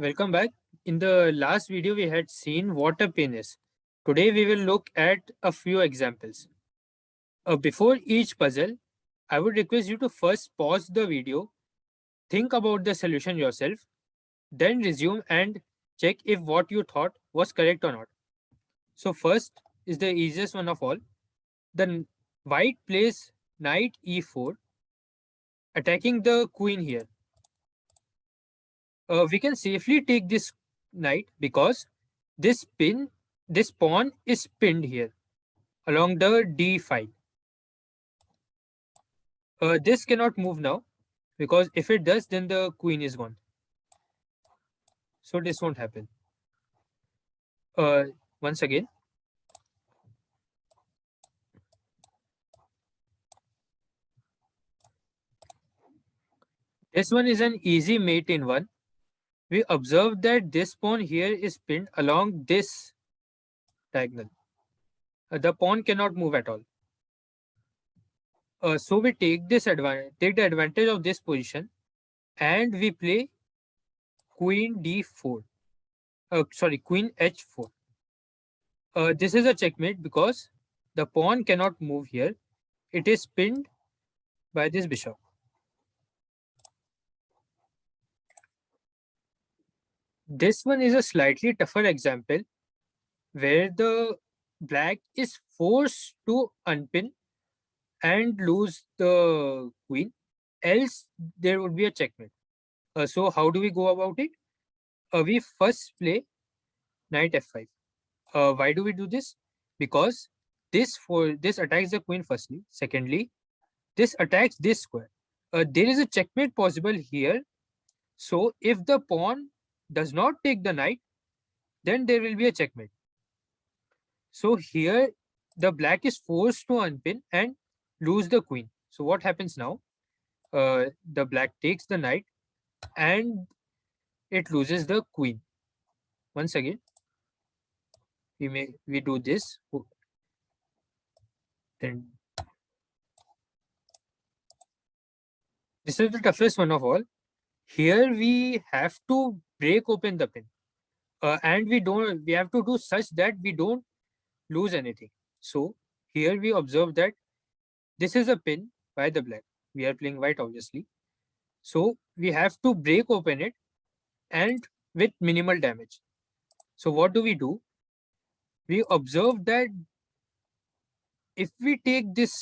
Welcome back. In the last video, we had seen what a pin is. Today, we will look at a few examples. Before each puzzle, I would request you to first pause the video, think about the solution yourself, then resume and check if what you thought was correct or not. So, first is the easiest one of all. The white plays knight e4, attacking the queen here. We can safely take this knight because this pawn is pinned here along the d file. This cannot move now because if it does, then the queen is gone. So this won't happen. Once again, this one is an easy mate in one. We observe that this pawn here is pinned along this diagonal. The pawn cannot move at all. So we take the advantage of this position, and we play queen d4. Queen h4. This is a checkmate because the pawn cannot move here. It is pinned by this bishop. This one is a slightly tougher example where the black is forced to unpin and lose the queen, else there would be a checkmate. So how do we go about it? We first play knight f5. Why do we do this? Because this attacks the queen firstly. Secondly, this attacks this square. There is a checkmate possible here. So if the pawn does not take the knight, then there will be a checkmate. So here the black is forced to unpin and lose the queen. So what happens now? The black takes the knight and it loses the queen. Once again, we do this. Then this is the toughest one of all. Here we have to break open the pin, and we have to do such that we don't lose anything. So here we observe that this is a pin by the black. We are playing white, obviously. So we have to break open it and with minimal damage. So what do? We observe that if we take this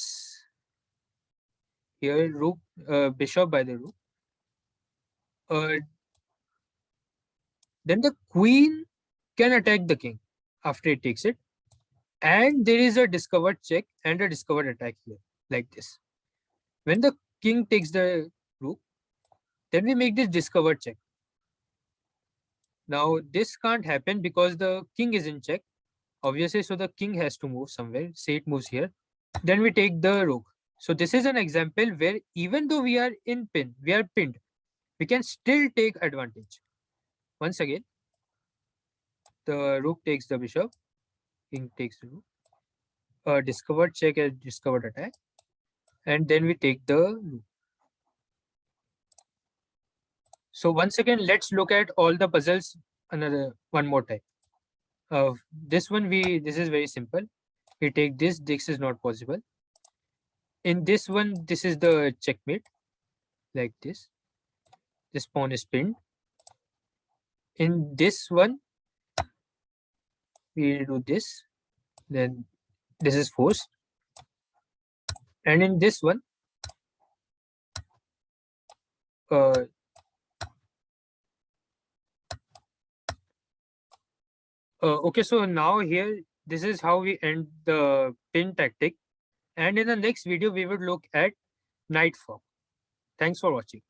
here rook, bishop by the rook, then the queen can attack the king after it takes it. And there is a discovered check and a discovered attack here, like this. When the king takes the rook, then we make this discovered check. Now, this can't happen because the king is in check, obviously, so the king has to move somewhere. Say it moves here. Then we take the rook. So this is an example where even though we are pinned, we can still take advantage. Once again, the rook takes the bishop, king takes the rook, discovered check and discovered attack, and then we take the rook. So once again, let's look at all the puzzles one more time. This is very simple. We take this is not possible. In this one, this is the checkmate, like this. This pawn is pinned. In this one, we do this, then this is forced. And in this one, okay, so now here, this is how we end the pin tactic. And in the next video, we would look at knight fork. Thanks for watching.